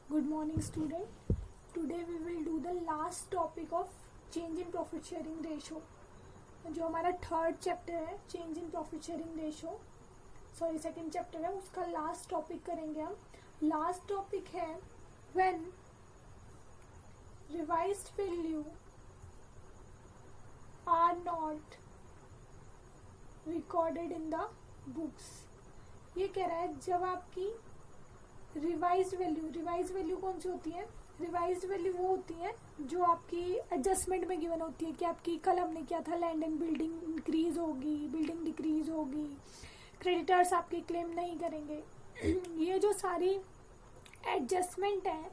Good morning, student. Today we will do the last topic of change in profit sharing ratio. जो हमारा third chapter है change in profit sharing ratio, sorry second chapter है, उसका last topic करेंगे हम. Last topic है when revised value are not recorded in the books. ये कह रहा है जब आपकी रिवाइज्ड वैल्यू कौन सी होती है? रिवाइज्ड वैल्यू वो होती है जो आपकी एडजस्टमेंट में गिवन होती है कि आपकी कल हमने क्या था, लैंड एंड बिल्डिंग इंक्रीज होगी, बिल्डिंग डिक्रीज होगी, क्रेडिटर्स आपके क्लेम नहीं करेंगे. ये जो सारी एडजस्टमेंट है,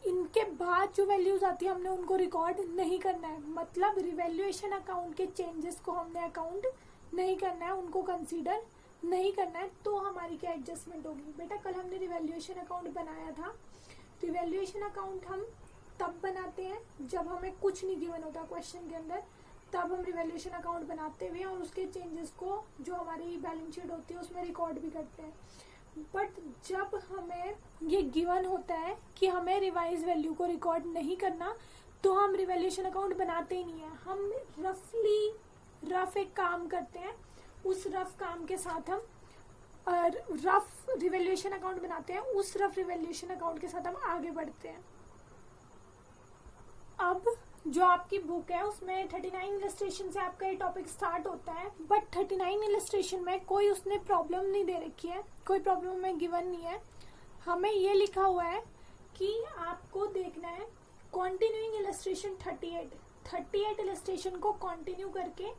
इनके बाद जो वैल्यूज आती है हमने उनको रिकॉर्ड नहीं करना है. मतलब रिवैल्यूएशन अकाउंट के चेंजेस को हमने अकाउंट नहीं करना है, उनको कंसीडर नहीं करना है. तो हमारी क्या एडजस्टमेंट होगी? बेटा कल हमने रिवैल्यूएशन अकाउंट बनाया था. रिवैल्यूएशन अकाउंट हम तब बनाते हैं जब हमें कुछ नहीं गिवन होता क्वेश्चन के अंदर, तब हम रिवैल्यूएशन अकाउंट बनाते हुए और उसके चेंजेस को जो हमारी बैलेंस शीट होती है उसमें रिकॉर्ड भी करते हैं. बट जब हमें ये गिवन होता है कि हमें रिवाइज वैल्यू को रिकॉर्ड नहीं करना, तो हम रिवैल्यूएशन अकाउंट बनाते ही नहीं है. हम रफ एक काम करते हैं, उस रफ काम के साथ हम रफ रिवैल्यूएशन अकाउंट बनाते हैं, उस रफ रिवैल्यूएशन अकाउंट के साथ हम आगे बढ़ते हैं. अब जो आपकी बुक है उसमें 39 इलस्ट्रेशन से आपका ये टॉपिक स्टार्ट होता है. बट 39 इलस्ट्रेशन में कोई उसने प्रॉब्लम नहीं दे रखी है, कोई प्रॉब्लम हमें गिवन नहीं है. हमें ये लिखा हुआ है कि आपको देखना है कंटिन्यूइंग इलस्ट्रेशन 38 इलस्ट्रेशन को कंटिन्यू करके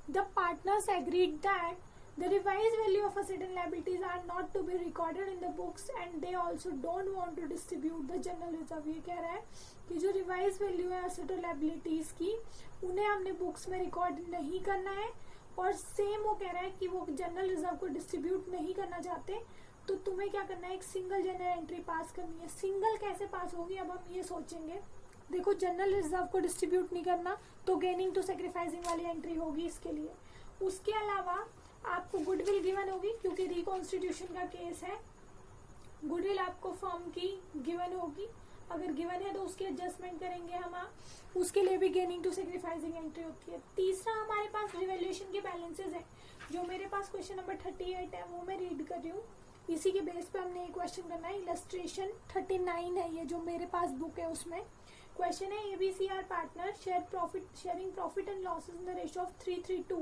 the partners agreed that the revised value of a certain liabilities are not to be recorded in the books and they also don't want to distribute the general reserve. ये कह रहा है कि जो revise value है asset और liabilities की, उन्हें हमने बुक्स में रिकॉर्ड नहीं करना है. और सेम वो कह रहा है कि वो जनरल रिजर्व को डिस्ट्रीब्यूट नहीं करना चाहते. तो तुम्हें क्या करना है, एक सिंगल जनरल एंट्री पास करनी है. सिंगल कैसे पास होगी अब हम ये सोचेंगे. देखो जनरल रिजर्व को डिस्ट्रीब्यूट नहीं करना तो गेनिंग टू सैक्रिफाइसिंग वाली एंट्री होगी इसके लिए. उसके अलावा आपको गुडविल गिवन होगी क्योंकि रिकॉन्स्टिट्यूशन का केस है. गुडविल आपको फर्म की गिवन होगी, अगर गिवन है तो उसकी एडजस्टमेंट करेंगे हम. उसके लिए भी गेनिंग टू सैक्रिफाइसिंग एंट्री होती है. तीसरा हमारे पास रिवैल्यूएशन के बैलेंसेस है. जो मेरे पास क्वेश्चन नंबर 38 है वो मैं रीड कर रही हूँ. इसी के बेस पे हमने एक क्वेश्चन करना है. इलस्ट्रेशन 39 है ये जो मेरे पास बुक है उसमें. क्वेश्चन है ABC are partners sharing profit and losses in the ratio of 3:3:2.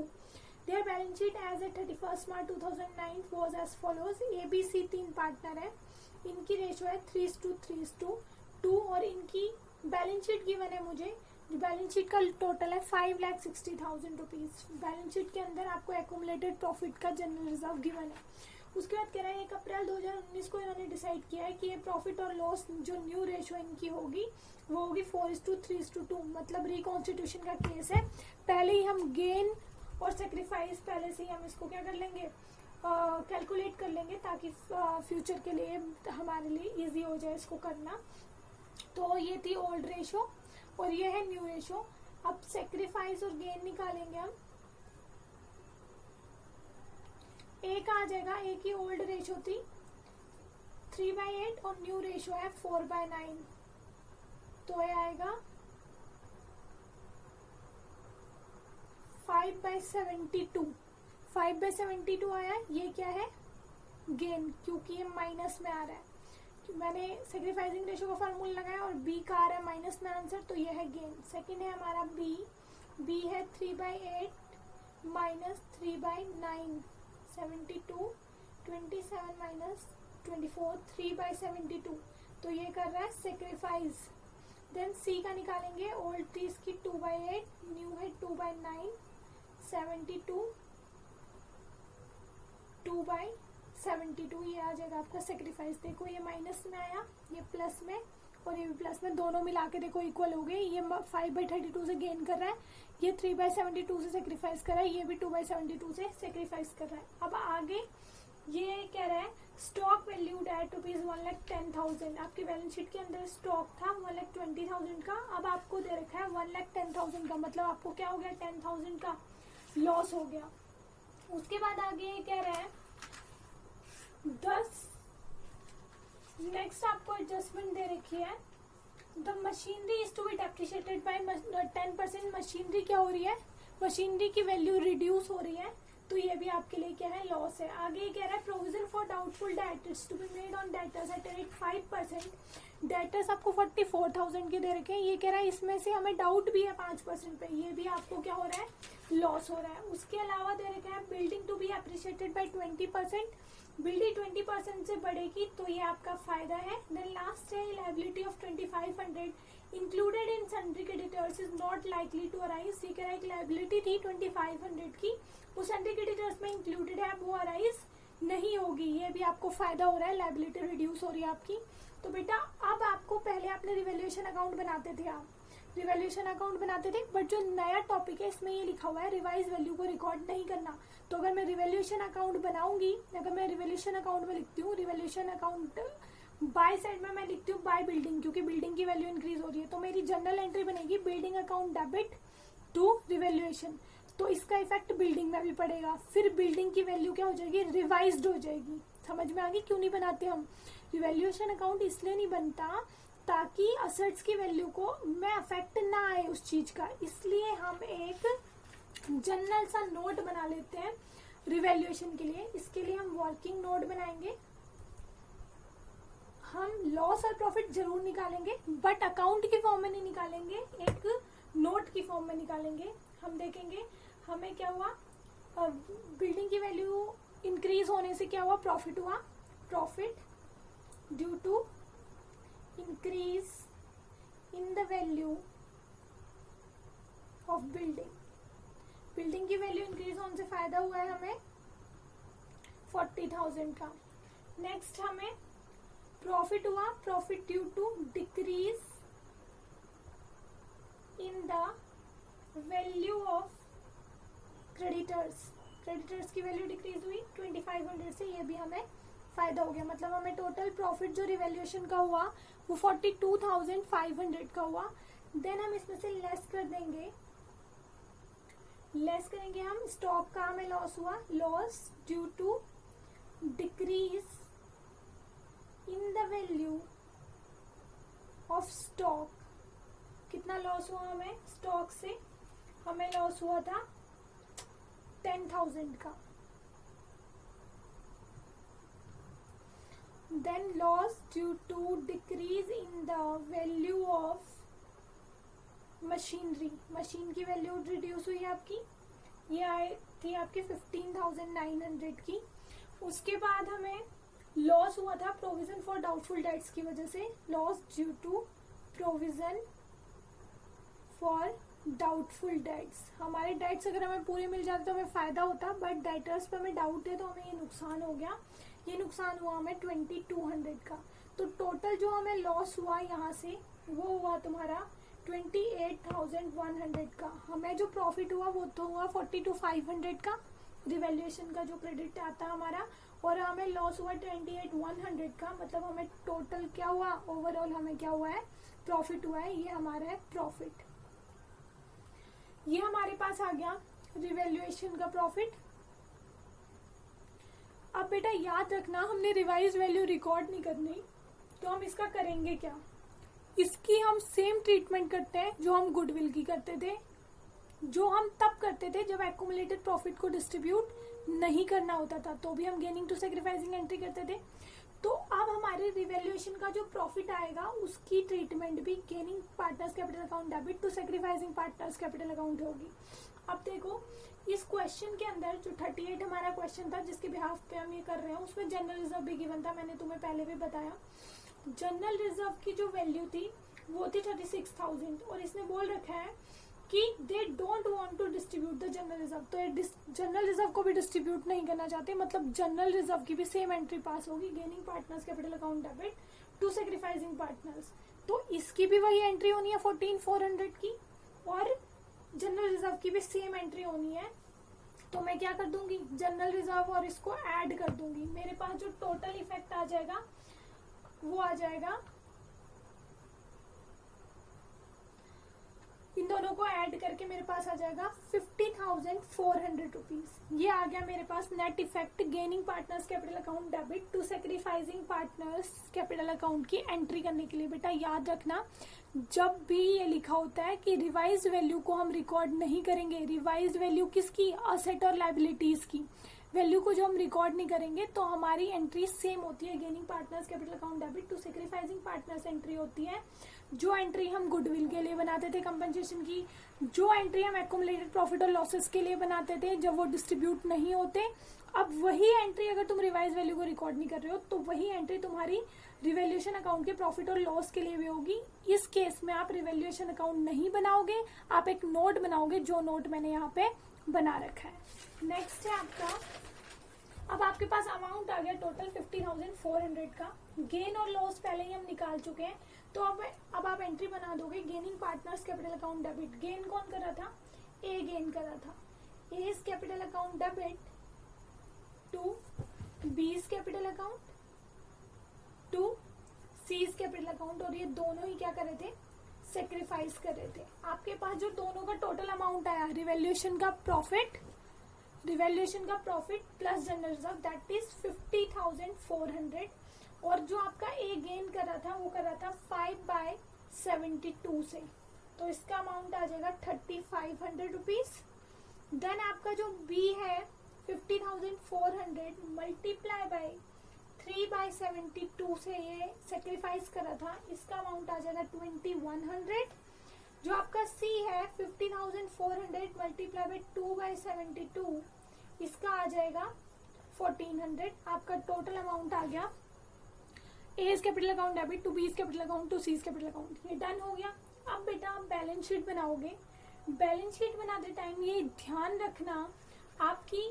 Their balance sheet as at 31st March 2009 was as follows. ABC 3 partner है, इनकी रेशियो है 3:2 और इनकी बैलेंस शीट गिवन है मुझे. बैलेंस शीट का टोटल है 5,60,000 रुपीज. बैलेंस शीट के अंदर आपको एक्यूमुलेटेड प्रॉफिट का जनरल रिजर्व गिवन है. उसके बाद कह रहा है 1 अप्रैल 2019 को इन्होंने डिसाइड किया है कि ये प्रॉफिट और लॉस जो न्यू रेशियो इनकी होगी वो होगी 4:3:2. मतलब रिकॉन्स्टिट्यूशन का केस है. पहले ही हम गेन और सेक्रीफाइस पहले से ही हम इसको क्या कर लेंगे, कैलकुलेट कर लेंगे ताकि फ्यूचर के लिए हमारे लिए इजी हो जाए इसको करना. तो ये थी ओल्ड रेशियो और ये है न्यू रेशियो. अब सेक्रीफाइस और गेन निकालेंगे हम. एक आ जाएगा, एक ही ओल्ड रेशियो थी 3/8 और न्यू रेशियो है 4/9. तो ये आएगा 5/72. 5/72 आया. ये क्या है, गेन, क्योंकि ये माइनस में आ रहा है. मैंने सेक्रीफाइसिंग रेशियो का फॉर्मूला लगाया और बी का आ रहा है माइनस में आंसर, तो ये है गेन. सेकंड है हमारा बी है 3/8 माइनस 3/9. 72 27 माइनस 24 3/72. तो ये कर रहा है सेक्रीफाइस. देन सी का निकालेंगे. ओल्ड थी इसकी 2/8, न्यू है 2/9. 72 2/72 ये आ जाएगा आपका सेक्रीफाइस. देखो ये माइनस में आया, ये प्लस में और ये भी प्लस में, दोनों मिला के देखो इक्वल हो गए. ये 5/32 से गेन कर रहा है, ये 3/72 से सेक्रीफाइस कर रहा है, ये भी 2/72 से सेक्रीफाइस कर रहा है. अब आगे ये कह रहा है स्टॉक वैल्यूड एट ₹1,10,000. आपकी बैलेंस शीट के अंदर स्टॉक था 1,20,000 का. अब आपको दे रखा है 1,10,000 का. मतलब आपको क्या हो गया, 10,000 का लॉस हो गया. उसके बाद आगे ये कह रहा है 10 नेक्स्ट आपको एडजस्टमेंट दे रखी है, the machinery is to be depreciated by 10%। Machinery क्या हो रही है, मशीनरी की वैल्यू रिड्यूस हो रही है, तो ये भी आपके लिए क्या है, लॉस है। आगे ये कह रहा है provision for doubtful debtors to be made on debtors at rate 5%। Debtors आपको 44,000 के दे रखे हैं, ये कह रहा है इसमें से हमें डाउट भी है 5% पे, ये भी आपको क्या हो रहा है, लॉस हो रहा है। उसके अलावा दे रखा है building to be appreciated by 20%। Building 20% से बढ़ेगी तो ये आपका फायदा है। देन लास्ट है liability of 2500 included in sundry creditors is not likely to arise. ये कह रहा है एक लायबिलिटी थी 2500 की, वो सन्ड्री क्रेडिटर्स में इंक्लूडेड है, वो अराइज नहीं होगी, ये भी आपको फायदा हो रहा है, लायबिलिटी रिड्यूस हो रही है आपकी। तो बेटा अब आपको, पहले आपने रिवैल्यूएशन अकाउंट बनाते थे, आप रिवैल्यूएशन अकाउंट बनाते थे, बट जो नया टॉपिक है इसमें ये लिखा हुआ है रिवाइज वैल्यू को रिकॉर्ड नहीं करना। तो अगर मैं रिवैल्यूएशन अकाउंट बनाऊंगी, अगर मैं रिवैल्यूएशन अकाउंट में लिखती हूँ, रिवैल्यूएशन अकाउंट बाय साइड में मैं लिखती हूँ बाय बिल्डिंग, क्योंकि बिल्डिंग की वैल्यू इंक्रीज हो रही है, तो मेरी जनरल एंट्री बनेगी building account debit to revaluation, तो इसका इफेक्ट बिल्डिंग में भी पड़ेगा। फिर बिल्डिंग की वैल्यू क्या हो जाएगी, रिवाइज्ड हो जाएगी। समझ में आ गई क्यों नहीं बनाते हम रिवैल्यूएशन अकाउंट, इसलिए नहीं बनता ताकि असेट्स की वैल्यू को में अफेक्ट ना आए उस चीज का, इसलिए हम एक जनरल सा नोट बना लेते हैं रिवैल्यूएशन के लिए। इसके लिए हम वर्किंग नोट बनाएंगे, हम लॉस और प्रॉफिट जरूर निकालेंगे, बट अकाउंट की फॉर्म में नहीं निकालेंगे, एक नोट की फॉर्म में निकालेंगे। हम देखेंगे हमें क्या हुआ, बिल्डिंग की वैल्यू इंक्रीज होने से क्या हुआ, प्रॉफिट हुआ, profit due to increase in the value of building. Building की वैल्यू इंक्रीज होने से फायदा हुआ है हमें 40,000 का। नेक्स्ट हमें प्रॉफिट हुआ, profit due to decrease in the value of creditors. Creditors की वैल्यू डिक्रीज हुई 2500 से, ये भी हमें फायदा हो गया। मतलब हमें टोटल प्रॉफिट जो रिवैल्यूएशन का हुआ वो 42,500 का हुआ। देन हम इसमें से लेस कर देंगे, लेस करेंगे हम स्टॉक का, हमें लॉस हुआ, loss due to decrease in the value of stock. कितना लॉस हुआ हमें स्टॉक से, हमें लॉस हुआ था 10,000 का। Then loss due to decrease in the value of machinery. Machine की वैल्यू रिड्यूस हुई आपकी, ये आई थी आपकी 15,900 की। उसके बाद हमें लॉस हुआ था प्रोविजन फॉर डाउटफुल डेट्स की वजह से, loss due to provision for doubtful debts. हमारे डेट्स अगर हमें पूरे मिल जाते तो हमें फायदा होता, बट डेटर्स पे हमें डाउट है तो हमें ये नुकसान हो गया। ये नुकसान हुआ हमें 2200 का। तो टोटल जो हमें लॉस हुआ यहाँ से वो हुआ तुम्हारा 28,100 का। हमें जो प्रॉफिट हुआ वो तो हुआ 42,500 का, रिवैल्यूएशन का जो क्रेडिट आता है हमारा, और हमें लॉस हुआ 28,100 का। मतलब हमें टोटल क्या हुआ, ओवरऑल हमें क्या हुआ है, प्रॉफिट हुआ है। ये हमारा है प्रॉफिट, ये हमारे पास आ गया रिवैल्यूएशन का प्रॉफिट। अब बेटा याद रखना, हमने रिवाइज वैल्यू रिकॉर्ड नहीं करनी, तो हम इसका करेंगे क्या, इसकी हम सेम ट्रीटमेंट करते हैं जो हम गुडविल की करते थे, जो हम तब करते थे जब एक्यूमुलेटेड प्रॉफिट को डिस्ट्रीब्यूट नहीं करना होता था, तो भी हम गेनिंग टू सैक्रिफाइसिंग एंट्री करते थे। तो अब हमारे रिवैल्यूएशन का जो प्रॉफिट आएगा उसकी ट्रीटमेंट भी gaining partners capital account debit to sacrificing partners capital account होगी। अब देखो इस क्वेश्चन के अंदर जो 38 हमारा क्वेश्चन था जिसके बिहाफ पे हम ये कर रहे हैं, उसमें जनरल रिजर्व भी गिवन था, मैंने तुम्हें पहले भी बताया। जनरल रिजर्व की जो वैल्यू थी वो थी 36,000, और इसने बोल रखा है कि they don't want to distribute the general reserve. तो ये जनरल रिजर्व को भी डिस्ट्रीब्यूट नहीं करना चाहते, मतलब जनरल रिजर्व की भी सेम एंट्री पास होगी, gaining partners capital account debit to sacrificing partners. तो इसकी भी वही एंट्री होनी है 14,400 की, और जनरल रिजर्व की भी सेम एंट्री होनी है। तो मैं क्या कर दूंगी, जनरल रिजर्व और इसको ऐड कर दूंगी, मेरे पास जो टोटल इफेक्ट आ जाएगा वो आ जाएगा इन द दोनों को ऐड करके मेरे पास आ जाएगा 50,400 रुपीज। ये आ गया मेरे पास net effect gaining partners capital account debit to sacrificing partners capital account की एंट्री करने के लिए। बेटा याद रखना, जब भी ये लिखा होता है कि रिवाइज वैल्यू को हम रिकॉर्ड नहीं करेंगे, रिवाइज वैल्यू किसकी, असेट और लायबिलिटीज की वैल्यू को जो हम रिकॉर्ड नहीं करेंगे तो हमारी एंट्री सेम होती है। Gaining partners capital account debit to sacrificing partners entry होती है। जो एंट्री हम गुडविल के लिए बनाते थे कंपनसेशन की, जो एंट्री हम एक्युमुलेटेड प्रॉफिट और लॉसेस के लिए बनाते थे जब वो डिस्ट्रीब्यूट नहीं होते, अब वही एंट्री अगर तुम रिवाइज वैल्यू को रिकॉर्ड नहीं कर रहे हो तो वही एंट्री तुम्हारी रिवैल्यूएशन अकाउंट के प्रॉफिट और लॉस के लिए भी होगी। इस केस में आप रिवैल्यूएशन अकाउंट नहीं बनाओगे, आप एक नोट बनाओगे, जो नोट मैंने यहाँ पे बना रखा है। नेक्स्ट है आपका, अब आपके पास अमाउंट आ गया टोटल 50,400 का। गेन और लॉस पहले ही हम निकाल चुके हैं, तो अब आप एंट्री बना दोगे gaining partners capital account debit. Gain कौन कर रहा था, ए गेन कर रहा था। A's capital account debit to B's capital account to C's capital account, और ये दोनों ही क्या कर रहे थे, सेक्रीफाइस कर रहे थे। आपके पास जो दोनों का टोटल अमाउंट आया, रिवैल्यूएशन का profit plus general reserve, that is 50,400। और जो आपका ए गेन कर रहा था वो कर रहा था 5/72 से, तो इसका अमाउंट आ जाएगा 3,500 रुपीज। देन आपका जो बी है 50,400 मल्टीप्लाई बाय 3/72 से ये सेक्रीफाइस कर रहा था, इसका अमाउंट आ जाएगा 2,100। जो आपका सी है 50,400 मल्टीप्लाई बाय 2/72, इसका आ जाएगा 1,400। आपका टोटल अमाउंट आ गया A's capital account debit to B's capital account to C's capital account. ये डन हो गया। अब बेटा आप बैलेंस शीट बनाओगे। बैलेंस शीट बनाते टाइम ये ध्यान रखना, आपकी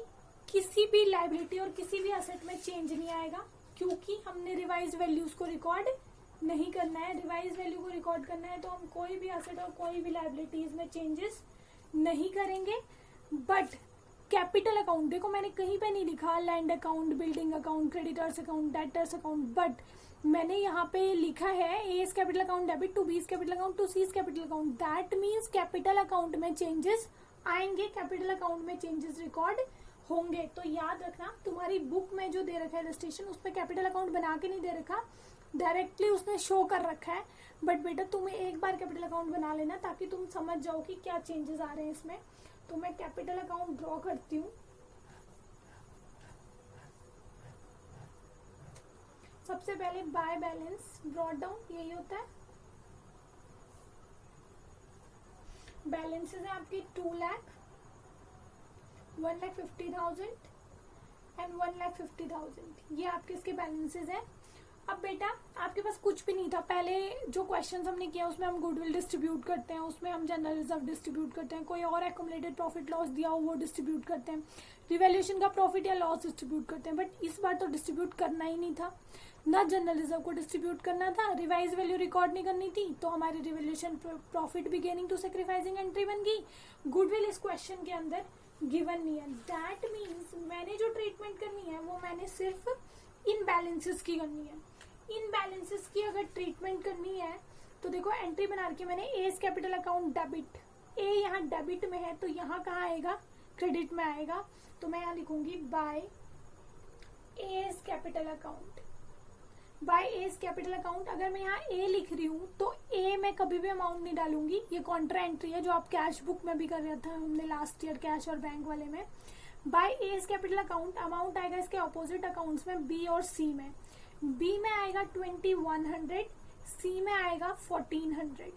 किसी भी लायबिलिटी और किसी भी एसेट में चेंज नहीं आएगा, क्योंकि हमने रिवाइज वैल्यूज को रिकॉर्ड नहीं करना है। रिवाइज वैल्यू को रिकॉर्ड करना है तो हम कोई भी एसेट और कोई भी लायबिलिटीज में चेंजेस नहीं करेंगे। बट कैपिटल अकाउंट, देखो मैंने कहीं पे नहीं लिखा land account, building account, creditors account, debtors account, but मैंने यहाँ पे लिखा है A's capital account debit to B's capital account to C's capital account. That means capital account में चेंजेस आएंगे, कैपिटल अकाउंट में चेंजेस रिकॉर्ड होंगे। तो याद रखना, तुम्हारी बुक में जो दे रखा है रजिस्ट्रेशन, उसमें कैपिटल अकाउंट बना के नहीं दे रखा, डायरेक्टली उसने शो कर रखा है। बट बेटा तुम्हें एक बार कैपिटल अकाउंट बना लेना ताकि तुम समझ जाओ कि क्या चेंजेस आ रहे हैं इसमें। तो मैं कैपिटल अकाउंट ड्रॉ करती हूँ। सबसे पहले बाय बैलेंस ब्रॉट डाउन, यही होता है। बैलेंसेस है आपकी 2 लाख, 1,50,000 एंड 1,50,000, ये आपके इसके बैलेंसेस हैं। अब बेटा आपके पास कुछ भी नहीं था, पहले जो क्वेश्चंस हमने किया उसमें हम गुडविल डिस्ट्रीब्यूट करते हैं, उसमें हम जनरल रिजर्व डिस्ट्रीब्यूट करते हैं, कोई और एक्युमुलेटेड प्रॉफिट लॉस दिया हो वो डिस्ट्रीब्यूट करते हैं, रिवैल्यूएशन का प्रॉफिट या लॉस डिस्ट्रीब्यूट करते हैं। बट इस बार तो डिस्ट्रीब्यूट करना ही नहीं था, ना जनरल रिजर्व को डिस्ट्रीब्यूट करना था, रिवाइज वैल्यू रिकॉर्ड नहीं करनी थी, तो हमारी रिवैल्यूएशन प्रॉफिट भी गेनिंग टू सेक्रीफाइसिंग एंट्री बन गई। गुडविल इस क्वेश्चन के अंदर गिवन नहीं है। दैट मीन्स मैंने जो ट्रीटमेंट करनी है वो मैंने सिर्फ इन बैलेंसेस की करनी है। इन बैलेंसेस की अगर ट्रीटमेंट करनी है तो देखो एंट्री बना के मैंने एज कैपिटल अकाउंट डेबिट, ए यहाँ डेबिट में है तो यहाँ कहाँ आएगा, क्रेडिट में आएगा। तो मैं यहाँ लिखूंगी by A's capital account, by A's capital account. अगर मैं यहाँ ए लिख रही हूँ तो ए में कभी भी अमाउंट नहीं डालूंगी, ये कॉन्ट्रा एंट्री है जो आप कैश बुक में भी कर रहा था हमने लास्ट ईयर कैश और बैंक वाले में। By A's capital account amount आएगा इसके ऑपोजिट अकाउंट्स में बी और सी में। बी में आएगा 2,100, सी में आएगा 1,400।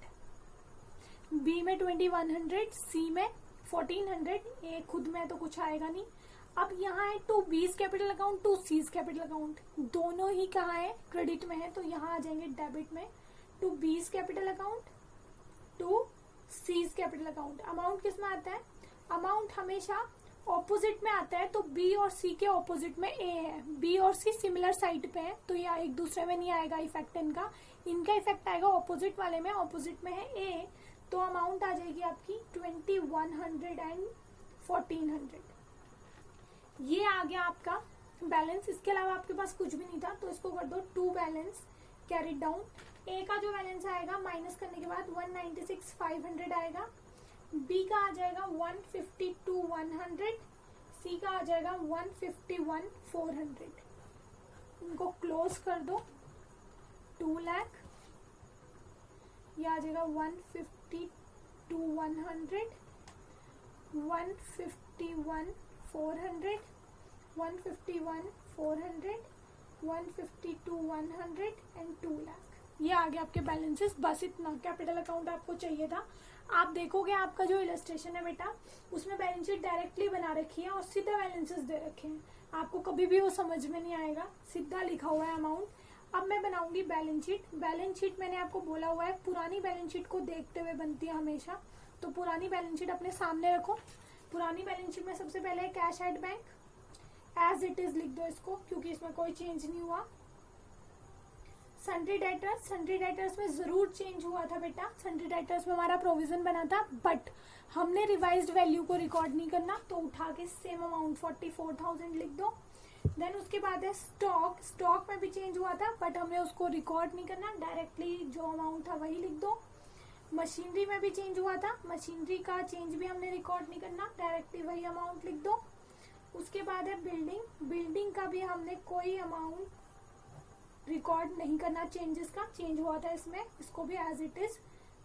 बी में 2,100, सी में 1,400, ए खुद में तो कुछ आएगा नहीं। अब यहाँ है to B's capital account to C's capital account, दोनों ही कहाँ है, क्रेडिट में है, तो यहाँ आ जाएंगे डेबिट में। To B's capital account to C's capital account. Amount किस में आता है, अमाउंट हमेशा ऑपोजिट में आता है, तो बी और सी के ऑपोजिट में ए है। बी और सी सिमिलर साइड पे है तो ये एक दूसरे में नहीं आएगा इफेक्ट इनका, इनका इफेक्ट आएगा ऑपोजिट वाले में, ऑपोजिट में है ए, तो अमाउंट आ जाएगी आपकी 2,100 एंड 1,400। ये आ गया आपका बैलेंस। इसके अलावा आपके पास कुछ भी नहीं था तो इसको कर दो टू बैलेंस कैरी डाउन। ए का जो बैलेंस आएगा माइनस करने के बाद 196,500 आएगा, बी का आ जाएगा 152 100, सी का आ जाएगा 151 400। इनको क्लोज कर दो, 2 लाख, ये आ जाएगा 152 100, 151 400, 151 400, 152 100 एंड 2 लाख। ये आ गया आपके बैलेंसेस। बस इतना कैपिटल अकाउंट आपको चाहिए था। आप देखोगे आपका जो इलस्ट्रेशन है बेटा, उसमें बैलेंस शीट डायरेक्टली बना रखी है और सीधा बैलेंसेस दे रखे हैं। आपको कभी भी वो समझ में नहीं आएगा, सीधा लिखा हुआ है अमाउंट। अब मैं बनाऊंगी बैलेंस शीट। बैलेंस शीट मैंने आपको बोला हुआ है पुरानी बैलेंस शीट को देखते हुए बनती है हमेशा, तो पुरानी बैलेंस शीट अपने सामने रखो। पुरानी बैलेंस शीट में सबसे पहले है cash at bank, as it is लिख दो इसको, क्योंकि इसमें कोई चेंज नहीं हुआ। सन्ड्री डेटर्स, सन्ड्री डेटर्स में जरूर चेंज हुआ था बेटा। सन्ड्री डेटर्स में हमारा प्रोविजन बना था, बट हमने रिवाइज्ड वैल्यू को रिकॉर्ड नहीं करना, तो उठा के सेम अमाउंट 44,000 लिख दो। देन उसके बाद है स्टॉक। स्टॉक में भी चेंज हुआ था, बट हमने उसको रिकॉर्ड नहीं करना, डायरेक्टली जो अमाउंट था वही लिख दो। मशीनरी में भी चेंज हुआ था, मशीनरी का चेंज भी हमने रिकॉर्ड नहीं करना, डायरेक्टली वही अमाउंट लिख दो। उसके बाद है बिल्डिंग। बिल्डिंग का भी हमने कोई अमाउंट रिकॉर्ड नहीं करना, चेंजेस का चेंज हुआ था इसमें, इसको भी एज इट इज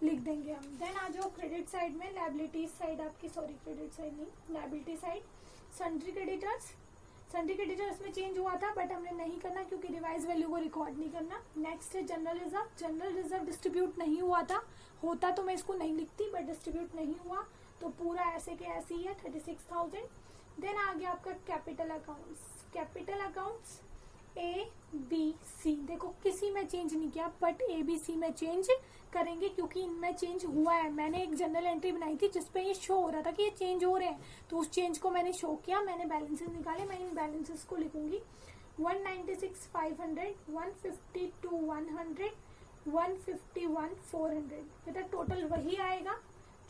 लिख देंगे हम। देन आ जाओ क्रेडिट साइड में, लायबिलिटीज साइड आपकी, सॉरी क्रेडिट साइड नहीं, liability side. Sundry creditors, sundry creditors में चेंज हुआ था, बट हमने नहीं करना क्योंकि रिवाइज वैल्यू को रिकॉर्ड नहीं करना। नेक्स्ट है general reserve. General reserve distribute नहीं हुआ था, होता तो मैं इसको नहीं लिखती, बट डिस्ट्रीब्यूट नहीं हुआ तो पूरा ऐसे के ऐसे ही है 36,000। देन आ गया आपका capital accounts. Capital accounts A B C, देखो किसी में चेंज नहीं किया, बट ए बी सी में चेंज करेंगे क्योंकि इनमें चेंज हुआ है। मैंने एक जनरल एंट्री बनाई थी जिसपे ये शो हो रहा था कि ये चेंज हो रहे हैं, तो उस चेंज को मैंने शो किया, मैंने बैलेंसेस निकाले। मैं इन बैलेंसेस को लिखूंगी 196 500, 152 100, 151 400। बेटा टोटल वही आएगा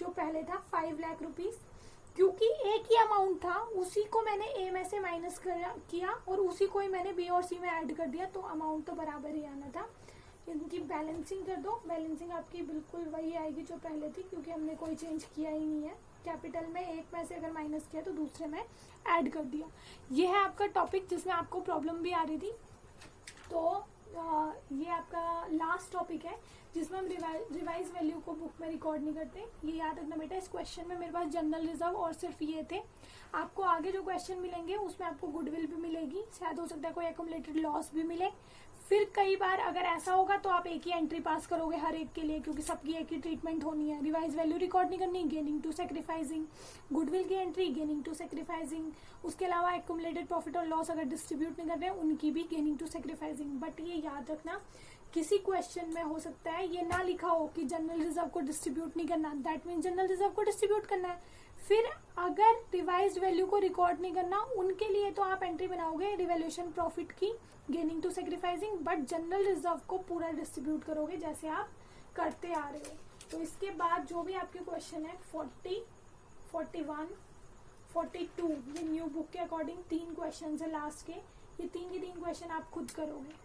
जो पहले था, 5 लाख रुपीज। क्योंकि एक ही अमाउंट था, उसी को मैंने ए में से माइनस किया और उसी को ही मैंने बी और सी में ऐड कर दिया, तो अमाउंट तो बराबर ही आना था। इनकी बैलेंसिंग कर दो, बैलेंसिंग आपकी बिल्कुल वही आएगी जो पहले थी, क्योंकि हमने कोई चेंज किया ही नहीं है। कैपिटल में एक में से अगर माइनस किया तो दूसरे में ऐड कर दिया। ये है आपका टॉपिक जिसमें आपको प्रॉब्लम भी आ रही थी। तो ये आपका लास्ट टॉपिक है जिसमें हम रिवाइज वैल्यू को बुक में रिकॉर्ड नहीं करते। ये याद रखना बेटा। इस क्वेश्चन में मेरे पास जनरल रिजर्व और सिर्फ ये थे। आपको आगे जो क्वेश्चन मिलेंगे उसमें आपको गुडविल भी मिलेगी, शायद हो सकता है कोई एक्युमुलेटेड लॉस भी मिले। फिर कई बार अगर ऐसा होगा तो आप एक ही एंट्री पास करोगे हर एक के लिए, क्योंकि सबकी एक ही ट्रीटमेंट होनी है। रिवाइज वैल्यू रिकॉर्ड नहीं करनी, गेनिंग टू सेक्रीफाइसिंग, गुडविल की एंट्री गेनिंग टू सेक्रीफाइसिंग, उसके अलावा एक्युमुलेटेड प्रॉफिट और लॉस अगर डिस्ट्रीब्यूट नहीं कर रहे हैं उनकी भी गेनिंग टू सेक्रीफाइसिंग। बट ये याद रखना किसी क्वेश्चन में हो सकता है ये ना लिखा हो कि जनरल रिजर्व को डिस्ट्रीब्यूट नहीं करना, दैट मीन जनरल रिजर्व को डिस्ट्रीब्यूट करना है। फिर अगर रिवाइज्ड वैल्यू को रिकॉर्ड नहीं करना, उनके लिए तो आप एंट्री बनाओगे रिवैल्यूएशन प्रॉफिट की gaining to sacrificing, but general reserve को पूरा डिस्ट्रीब्यूट करोगे जैसे आप करते आ रहे हो। तो इसके बाद जो भी आपके क्वेश्चन है 40, 41, 42, ये न्यू बुक के अकॉर्डिंग 3 क्वेश्चन है लास्ट के, ये 3 के 3 क्वेश्चन आप खुद करोगे।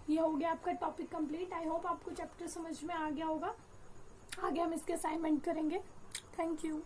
ये हो गया आपका टॉपिक कंप्लीट। आई होप आपको चैप्टर समझ में आ गया होगा। आगे हम इसके असाइनमेंट करेंगे। Thank you.